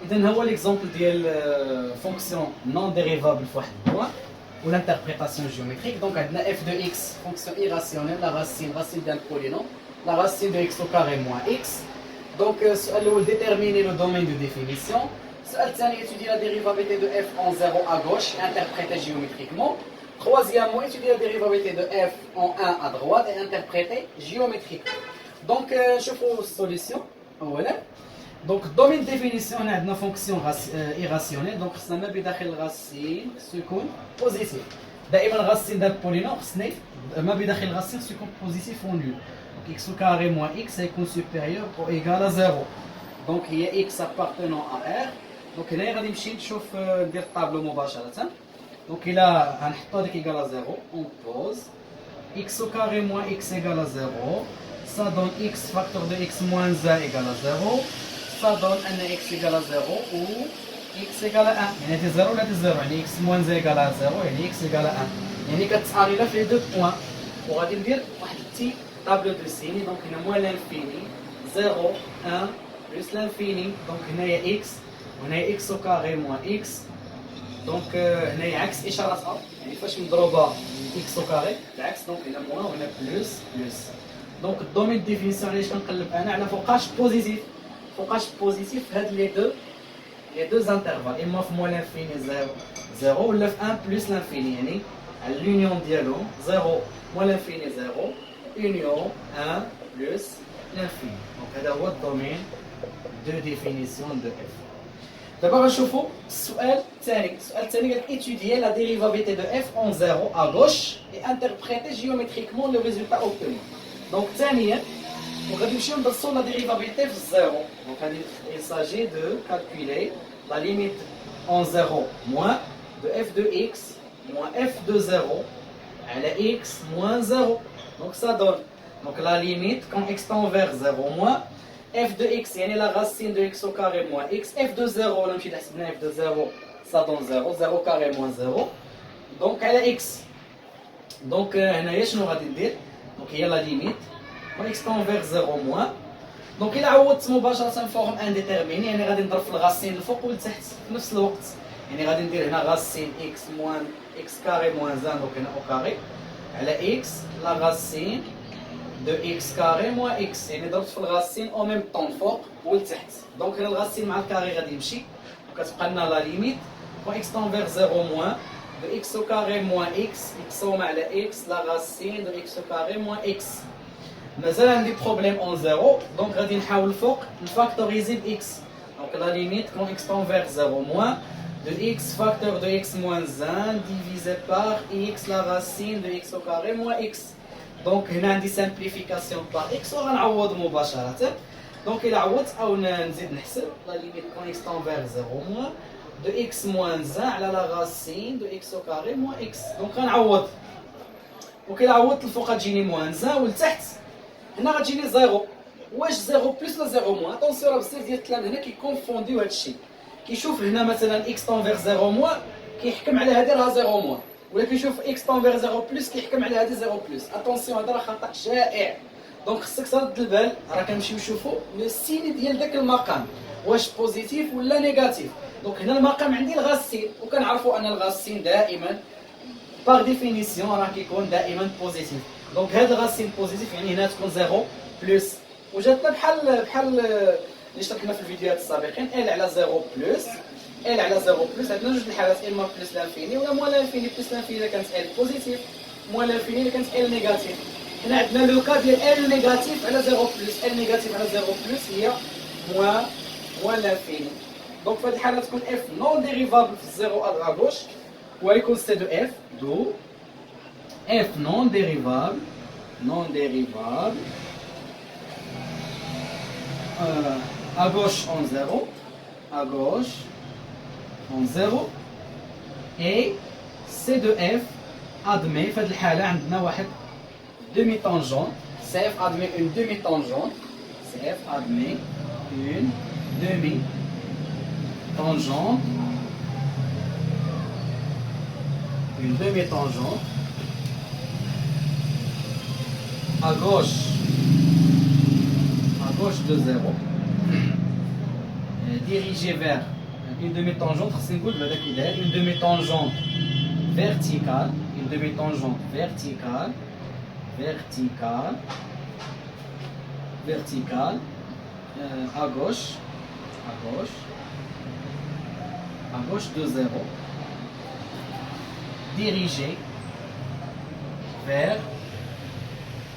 إذا هو l'exemple ديال fonction non dérivable في واحد البوان ou l'interprétation géométrique. Donc عندنا f de x fonction irrationnelle, la racine d'un polynôme, la racine de x au carré moins x. Donc السؤال الأول déterminer le domaine de définition. السؤال الثاني étudier la dérivabilité de f en 0 à gauche et interpréter géométriquement. Troisièmement, étudier la dérivabilité de f en 1 à droite et interpréter géométriquement. Donc نشوفوا السوليسيون أولا. Donc domaine de définition on a une fonction irrationnelle. Donc خصنا ما بداخل الغاسين يكون positif. دائما الغاسين d'un polynôme خصنا ما بداخل الغاسين يكون positif ou nul. Donc x au carré moins x يكون supérieur ou égal à 0. Donc il y a x appartenant à R. Donc هنا غادي نمشي نشوف ندير الطابلو مباشرة. Donc إلا غنحطو هذيك égal à 0 on pose x au carré moins x égale à 0. Ça donne x facteur de x moins 1 égale à 0. Ça donne un x égale à 0 ou x égale à 1. يعني هذه 0 ولا هذه 0 يعني x moins 1 égale à 0 يعني x égale à 1. يعني كتسالي لا في لي دو بوين. وغادي ندير واحد التي طابلو دو سيني. دونك هنا موان لانفيني 0 1 بلس لانفيني. دونك هنايا x وهنايا x au carré moins x. دونك هنايا عكس اشاره ا يعني فاش مضروبه x au carré العكس. دونك هنا موان وهنا بلس بلس. دونك الدومين ديفينيسيون علاش كنقلب انا على فوقاش بوزيتيف. فوقاش بوزيتيف في هاد لي دو انترفال اما في موان لانفيني 0 ولا في 1 بلس لانفيني يعني على l'union ديالو 0 موان لانفيني 0 union 1 بلس لانفيني. دونك هذا هو الدومين دو ديفينيسيون دو اف. دابا غنشوفوا السؤال الثاني. السؤال الثاني قال étudier la dérivabilité de f en 0 à gauche et interpréter géométriquement le résultat obtenu. Donc ثانيا وغادي نمشيو ندرسوا la dérivabilité في الزيرو. Donc il s'agit de calculer la limite en 0 moins de f de x moins f de 0 على x moins 0. Donc ça donne donc la limite quand x tend vers 0 moins f de x يعني la racine de x au carré moins x. f de 0 ولا نمشي نحسب f de 0 ça donne 0 0 carré moins 0 donc على x. donc هنايا شنو غادي ندير. donc هي la limite quand x tend vers 0 moins. donc إلا عوضت مباشرة فورم انديتيرميني يعني غادي نضرب في الغاسين الفوق والتحت في نفس الوقت. يعني غادي ندير هنا غاسين x moins x carré moins 1 donc هنا au carré على x la racine de x carré moins x يعني ضربت في الغاسين او ميم طون فوق والتحت. دونك هنا الغاسين مع الكاري غادي يمشي وكتبقى لنا لا ليميت quand x tend vers 0 moins de x au carré moins x يقسم على x la racine de x au carré moins x. مازال عندي بروبليم اون 0 دونك غادي نحاول الفوق نفاكتوريزي ب x. دونك لا ليميت quand x tend vers 0 moins de x facteur de x moins 1 divisé par x la racine de x au carré moins x. دونك هنا عندي سامبليفيكاسيون بار اكس وغنعوض مباشرة. دونك إلا عوضت أو نزيد نحسب لا ليميت كون اكس تون فيغ 0 موان دو اكس موان 1 على لا راسين دو اكس او كاري موان اكس. دونك غنعوض. دونك إلا عوضت الفوق غتجيني موان 1 والتحت هنا غتجيني 0. واش 0 بلس ولا 0 موان؟ اتونسيون راه بزاف ديال الكلام هنا كيكونفونديو هادشي. كيشوف هنا مثلا اكس تون فيغ 0 موان كيحكم على هادي راه 0 موان. ولا كيشوف اكس طون فيغ 0 بلس كيحكم على هذه 0 بلس. اتونسيون هذا راه خطا شائع. دونك خصك ترد البال راه كنمشيو نشوفوا لو سين ديال داك المقام واش بوزيتيف ولا نيجاتيف. دونك هنا المقام عندي الغاسين وكنعرفوا ان الغاسين دائما باغ ديفينيسيون راه كيكون دائما بوزيتيف. دونك هذا الغاسين بوزيتيف يعني هنا تكون 0 بلس. وجاتنا بحال اللي شرحنا في الفيديوهات السابقين ال على 0 بلس ال على 0 بلس. عندنا جوج الحالات اما بلس لانفيني ولا موان لانفيني. بلس لانفيني الا كانت ال بوزيتيف موان لانفيني الا كانت ال نيجاتيف. هنا عندنا لو كا ديال ال نيجاتيف على 0 بلس. ال نيجاتيف على 0 بلس هي موان لانفيني. دونك في هذه الحاله تكون اف نون ديريفابل في الزيرو ا غوش ويكون سي دو اف دو اف نون ديريفابل à gauche en 0 à gauche en 0 et C de F admet في هذه الحالة عندنا واحد demi tangente. CF admet une demi tangente. CF admet une demi tangente. Une demi tangente à gauche de 0 dirigée vers une demi-tangente, une demi-tangente verticale, une demi-tangente verticale, à gauche de 0, dirigée vers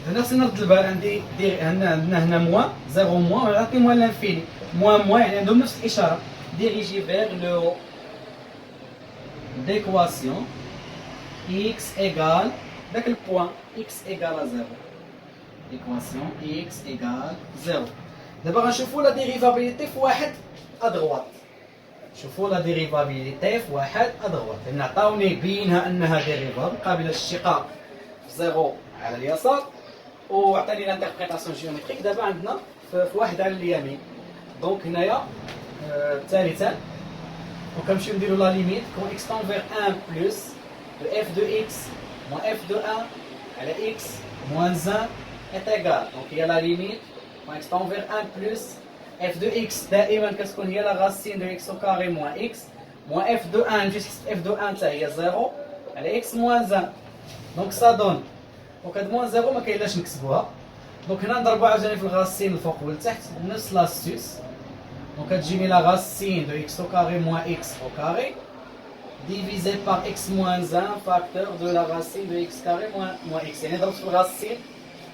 هنا moins 0 moins ويعطي moins l'infini moins يعني عندهم نفس الإشارة dirigée vers le haut d'équation x égale ذاك البوان x égale à 0 équation x égale 0 دابا غنشوفوا لا ديريفابيليتي في واحد ادغوات شوفوا لا ديريفابيليتي في واحد ادغوات لان عطاوني بينها انها ديريفابل قابله للاشتقاق في 0 على اليسار وعطاني لانتربريتاسيون جيومتريك. دابا عندنا في واحد على اليمين دونك هنايا ثالثا وكنمشيو نديرو لا ليميت كون x tend vers 1 plus de f de x moins f de 1 على x moins 1 est égal donc il y a la limite quand x tend vers 1 plus f de x دائما كتكون هي la racine de x au carré moins x moins f de 1 نمشي f de 1 حتى هي 0 على x moins 1 donc ça donne دونك هاد موان 0 ما كاينلاش نكتبوها دونك هنا نضربو عاوتاني في الغاسين الفوق والتحت نفس لاستوس دونك كتجيني لا racine de x au carré moins x au carré divisé par x moins 1 facteur de la racine de x carré moins x يعني ضربت في الغاسين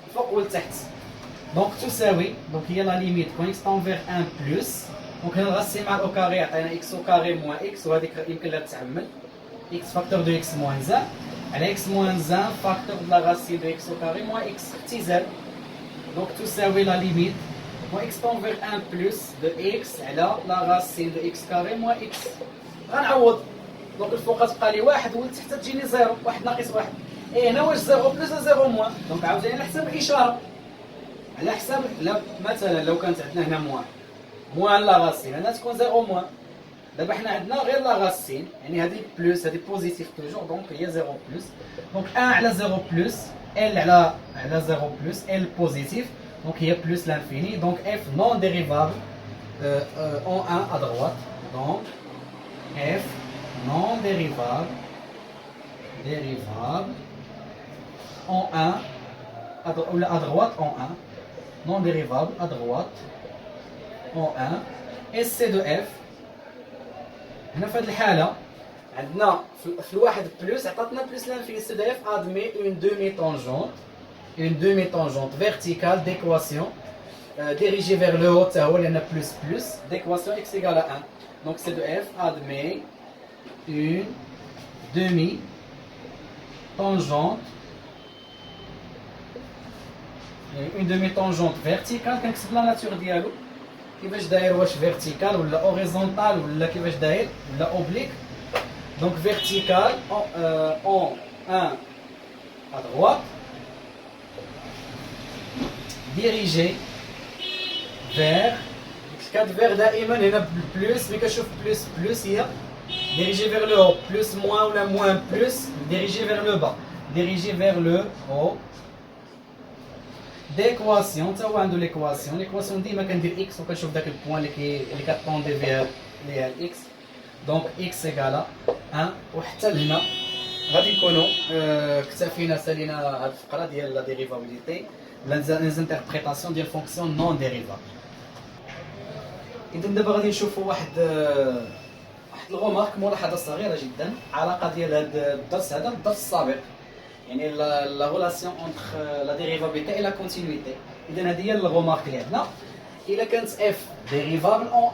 الفوق والتحت دونك تساوي دونك هي لا ليميت كون x tend vers 1 بلس دونك هنا الغاسين مع الاو كاري عطينا x au carré moins x وهذيك يمكن لها تتعمل x facteur de x moins 1 على x moins 1 facteur de la racine de x au carré moins x اختزال دونك تساوي لا ليميت moins x tend vers 1 plus de x على la racine de x carré moins x غنعوض دونك الفوق تبقى لي واحد والتحت تجيني 0 واحد ناقص واحد اي هنا واش 0 بلس 0 موان دونك عاوتاني على حساب الاشاره على حساب مثلا لو كانت عندنا هنا موان لا راسين هنا تكون 0 موان دابا حنا عندنا غير لا راسين يعني هذه بلس هذه بوزيتيف توجور دونك هي 0 بلس دونك 1 على 0 بلس ال على 0 بلس ال بوزيتيف دونك هي بلس لانفيني دونك اف نون ديريفابل en 1 à droite donc f non dérivable en 1 à droite en 1 non dérivable à droite en 1 et c de f هنا في هذه الحاله عندنا في الواحد بلس عطاتنا بلس لانفيني c de f admet une demi-tangente verticale d'équation dirigée vers le haut حتى هو لان بلس بلس d'équation x égale à 1 donc c de f admet une demi-tangente verticale كنكتب لا ناتور ديالو كيفاش داير واش فيرتيكال ولا اوريزونتال ولا كيفاش داير ولا اوبليك دونك فيرتيكال en 1 à droite dirigé vers vers دائما هنا بلس ملي كنشوف بلس هي dirigé vers le haut plus moins ou la moins plus dirigé vers le bas dirigé vers le haut d'équation تا هو عنده l'équation ديما كندير x وكنشوف داك البوان اللي كطوندي فيها اللي هي الاكس دونك x égale 1 وحتى لهنا غادي نكونوا اكتفينا سالينا هذه الفقره ديال لا ديريفابيليتي لانتربريتاسيون ديال فونكسيون نون ديريفابل. اذا دابا غادي نشوفوا واحد الغومارك ملاحظه صغيره جدا علاقه ديال هذا الدرس هذا بالدرس السابق يعني لا ريلاسيون اونتر لا ديريفابيليتي اي لا كونتينيتي. اذا هذه هي الغومارك اللي عندنا الا كانت اف ديريفابل اون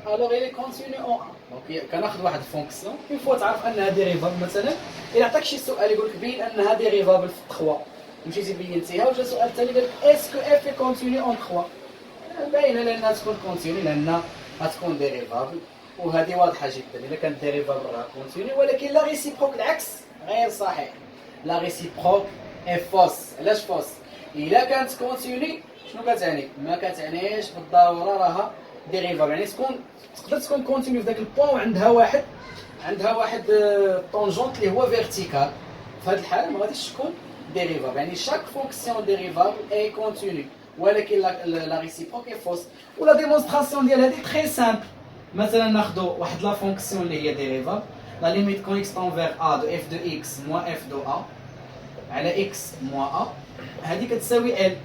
ا الوغ اي كونتينيو اون ا دونك كناخذ واحد الفونكسيون اون فوا تعرف انها ديريفابل مثلا الا عطاك شي سؤال يقول لك بين انها ديريفابل في 3 مشيتي بينتيها وجا سؤال ثاني قال لك اسكو اف كونتينيو اون 3 باينه لانها تكون كونتينيو لان غتكون ديريفابل وهذه واضحه جدا الا كانت ديريفابل راه كونتينيو ولكن لا ريسيبروك العكس غير صحيح لا ريسيبروك اي فوس. علاش فوس؟ الا كانت كونتينيو شنو كتعني؟ ما كتعنيش بالضروره راها ديريفابل يعني تقدر تكون كونتينيو في ذاك البوان وعندها واحد طونجونت اللي هو فيرتيكال في هذه الحاله ما غاديش تكون ديريفابل يعني شاك فونكسيون ديريفابل اي كونتينيو ولكن لا ريسيبروك اي فوس. ولا ديمونستراسيون ديال هذه تري سامبل مثلا ناخذوا واحد لا فونكسيون اللي هي ديريفابل لا ليميت كون اكس تنفير ا دو اف دو اكس موان اف دو ا على اكس موان ا هذه كتساوي ال.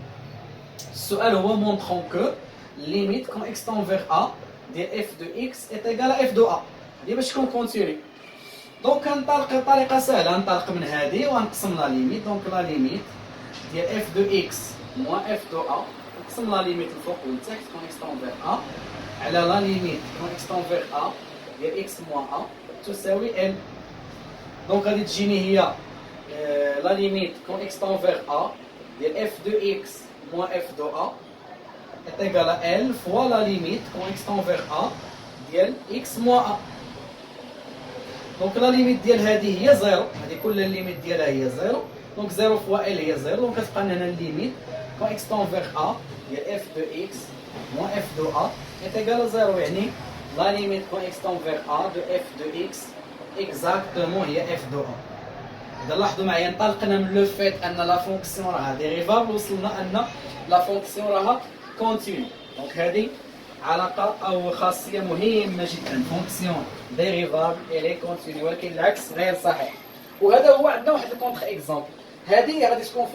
السؤال هو مونطرون كو ليميت كون اكس تنفير ا ديال اف دو اكس ايت ايكال اف دو ا. هذه باش تكون كونتيني. دونك كنطلق بطريقه سهله نطلق من هذه ونقسم لا ليميت. دونك لا ليميت ديال اف دو اكس موان اف دو ا نقسم لا ليميت الفوق والتحت كون اكس تنفير ا على لا ليميت كون اكس تنفير ا ديال اكس موان ا تساوي ال. دونك غادي تجيني هي لا ليميت كون اكس تنفير ا ديال اف دو اكس موان اف دو ا est égal à L fois la limite quand x tend vers A ديال x moins A. دونك لا ليميت ديال هذه هي 0. هذه كل الليميت ديالها هي 0. دونك 0 فوا L هي 0. دونك كتبقى لنا الليميت quand x tend vers A ديال f de x moins f de A est égal à 0. يعني لا ليميت quand x tend vers A de f de x exactement هي f de A. إذا لاحظوا معايا انطلقنا من لو فيت أن لا فونكسيون راها ديريفابل وصلنا أن لا فونكسيون راها كونتيني. دونك هذه علاقة أو خاصية مهمة جدا. فونكسيون ديريفابل إلي كونتيني ولكن العكس غير صحيح. وهذا هو عندنا واحد الكونتر إكزامبل. هذه غادي تكون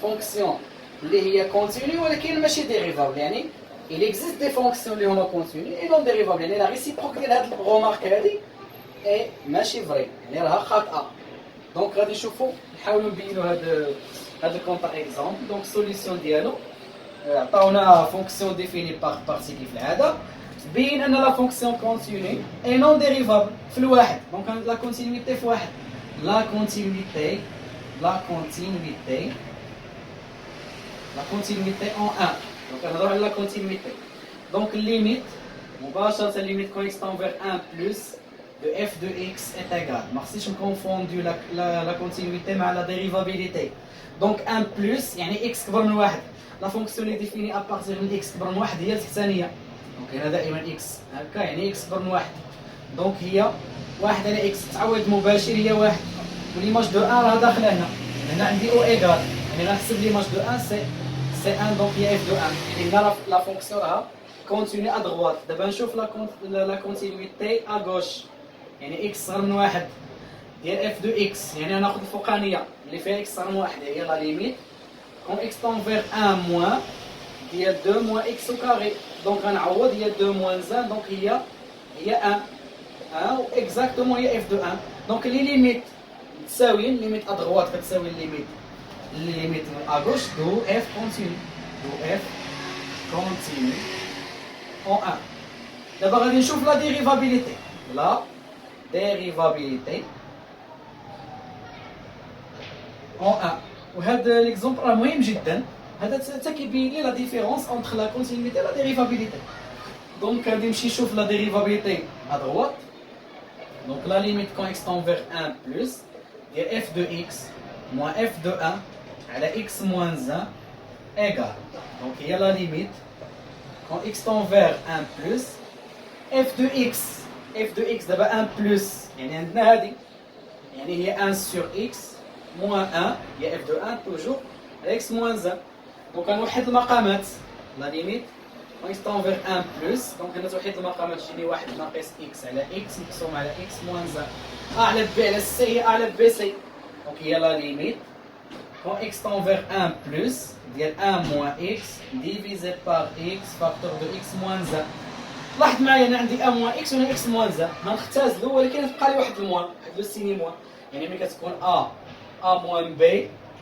فونكسيون اللي هي كونتيني ولكن ماشي ديريفابل. يعني il existe des fonctions اللي هما كونتيني اي نون ديريفابل. يعني لا ريسيبروك ديال هاد الغومارك هذه اي ماشي فري يعني راها خاطئة. دونك غادي نشوفوا نحاولوا نبينوا هاد الكونتر إكزامبل. دونك السوليسيون ديالو عطاونا فونكسيون ديفيني باغ بارتيكل في العاده بين ان لا فونكسيون كونتيني اي نون ديريفابل في الواحد. دونك لا كونتينيتي في واحد لا كونتينيتي اون 1. دونك نهضروا على لا كونتينيتي. دونك الليميت مباشره الليميت كون اكس تنفير 1 بلس دو اف دو اكس est égal. ما خصنيش نكونفوندو لا كونتينيتي مع لا ديريفابيليتي. دونك 1 بلس يعني اكس كبر من واحد. لا فونكسيون اللي ديفيني ابارتيغ من اكس كبر من واحد هي الثانيه. دونك هنا دائما اكس هكا يعني اكس كبر من واحد. دونك هي واحد على اكس تعويض مباشر هي واحد. وليماج دو 1 راه داخله هنا. هنا عندي او ايكال يعني غنحسب ليماج دو 1 سي 1. دونك هي اف دو 1 يعني هنا لا فونكسيون راها كونتيني ا دغوات. دابا نشوف لا كونتينيتي ا غوش يعني اكس صغر من واحد ديال اف دو اكس. يعني ناخذ الفوقانيه اللي فيها اكس صغر من واحد هي لا ليميت quand x tend vers 1 moins ديال 2 moins x au carré. دونك غنعوض هي 2 moins 1 دونك هي 1 و اكزاكتومون هي f de 1. دونك لي ليميت متساويين. ليميت ا دغوات كتساوي الليميت ا غوش دو f continue en 1. دابا غادي نشوف لا ديريفابيليتي en 1. وهذا ليكزومبل راه مهم جدا. هذا حتى كيبين لي لا ديفيرونس اونتر لا كونتينيتي لا ديريفابيليتي. دونك غادي نمشي نشوف لا ديريفابيليتي ا دغوات. دونك لا ليميت كون اكس تنفير 1 بلس ديال اف دو اكس موان اف دو 1 على اكس موان 1 ايكال. دونك هي لا ليميت كون اكس تنفير 1 بلس اف دو اكس دابا 1 بلس يعني عندنا هذه يعني هي 1 سور اكس moins 1 هي f de 1 toujours على x moins 1. دونك غنوحد المقامات لا ليميت quand x tend vers 1 بلس. دونك هنا توحيد المقامات تجيني 1 ناقص x على x مقسوم على x moins 1 a على b على c هي a على b c. دونك هي لا ليميت quand x tend vers 1 بلس ديال 1 moins x divisé par x facteur de x moins 1. لاحظ معايا انا عندي a moins x وهنا x moins 1 ما نختازلو ولكن تبقى لي واحد الموان واحد لو سيني موان. يعني ملي كتكون a moins b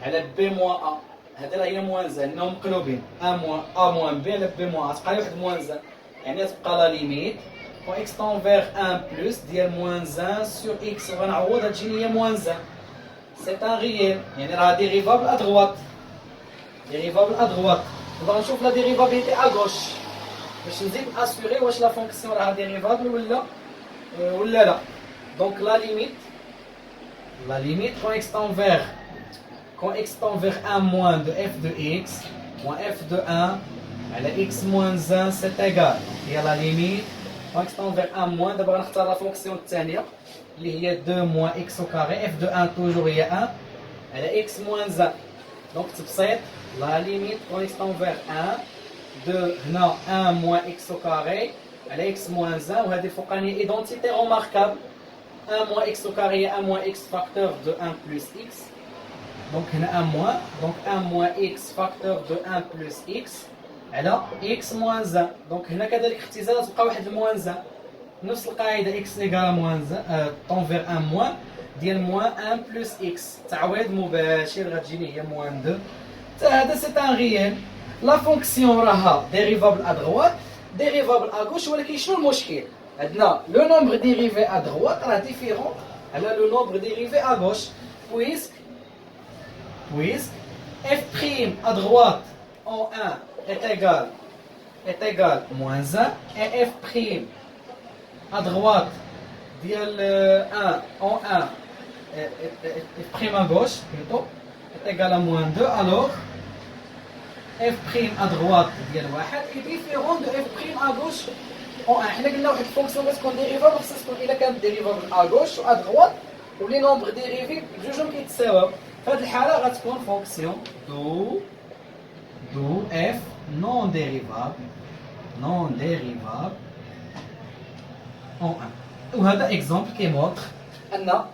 على b moins a هذا راه هي موان زان لانهم مقلوبين a moins b على b moins a تبقى لي واحد موان زان. يعني تبقى لا ليميت quand x tend vers 1 بلس ديال moins 1 sur x وغنعوض تجيني هي moins 1. سي ان ريال يعني راه ديريفابل ا دغوات. دابا نشوف لا ديريفابيليتي ا غوش باش نزيد اسيوري واش لا فونكسيون راها ديريفابل ولا لا. دونك لا limite quand x tend vers 1 moins de f de x moins f de 1 على x moins 1 c'est égal. هي لا ليميت quand x tend vers 1 moins. دابا غنختار لا فونكسيون الثانيه اللي هي 2 moins x au carré f de 1 toujours هي 1 على x moins 1. دونك تبسيط لا ليميت quand x tend vers 1 de هنا 1 moins x au carré على x moins 1 وهذه الفوقانيه ايدونتيتي روماركابل 1 moins x au carré 1 moins x facteur de 1 plus x. Donc هنا 1 moins, donc 1 moins x facteur de 1 plus x على x moins 1. Donc هنا كذلك اختزال تبقى واحد الموان 1. نفس القاعده x égale moins 1 طون فير 1 moins ديال موان 1 بلس x تعويض مباشر غتجيني هي موان 2. حتى هذا سي ان ريال. لا فونكسيون راها ديريفابل ا دروات ديريفابل ا غوش، ولكن شنو المشكل؟ عندنا لو نومبر ديريفي ا دروات راه ديفيرون على لو نومبر ديريفي ا غوش، puisque f prime à droite en 1 est égal moins 1 et f prime à droite dial 1 en 1 f prime à gauche plutôt est égal à moins 2, alors f prime à droite dial 1 est différent de f prime à gauche en 1. حنا قلنا واحد الفونكسيون باش تكون ديريفابل خصها تكون الا كانت ديريفابل à gauche و à droite ولي نومبر ديريفي بجوجهم كيتساواو. في هذه الحالة غتكون فونكسيون دو اف نون ديريفابل en 1. وهذا اكزومبل كيمونطر ان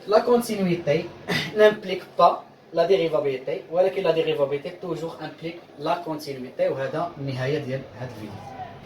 لا كونتينيتي n'implique pas la dérivabilité ولكن la dérivabilité toujours implique la continuité. وهذا النهاية ديال هذا الفيديو.